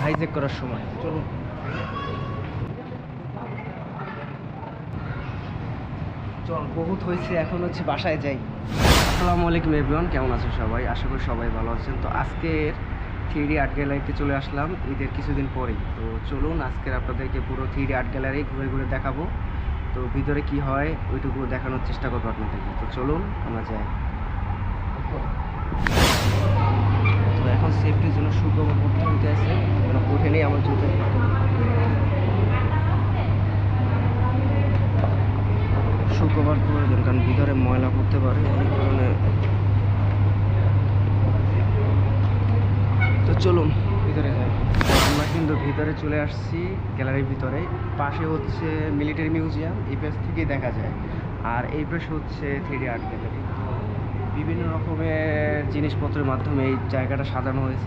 Hijack করার সময়। চলুন চল, বহুত হয়েছে, এখন হচ্ছে বাসায় যাই। আসসালামু আলাইকুম এভরিওয়ান, কেমন আছেন সবাই? আশা করি সবাই ভালো আছেন। তো আজকের 3D আর্ট গ্যালারিতে চলে আসলাম ঈদের কিছুদিন পরেই। তো চলুন আজকের আপনাদেরকে পুরো 3D আর্ট গ্যালারি ঘুরে ঘুরে দেখাবো। তো ভিতরে কি হয় ওইটুকু দেখানোর চেষ্টা করবো আপনাদেরকে। তো চলুন আমরা যাই। তো এখন সেফটির জন্য শু কভার করতে হইতে আছে, উঠে নেই আমার জুতো। শু কভার প্রয়োজন, কারণ ভিতরে ময়লা পড়তে পারে, এই কারণে। তো চলুন ভিতরে যাই। আমরা কিন্তু ভিতরে চলে আসছি, গ্যালারির ভিতরে। পাশে হচ্ছে মিলিটারি মিউজিয়াম, এই পেজ থেকেই দেখা যায়। আর এই পেজ হচ্ছে 3D আর্ট গ্যালারি। বিভিন্ন রকমের জিনিসপত্রের মাধ্যমে এই জায়গাটা সাজানো হয়েছে।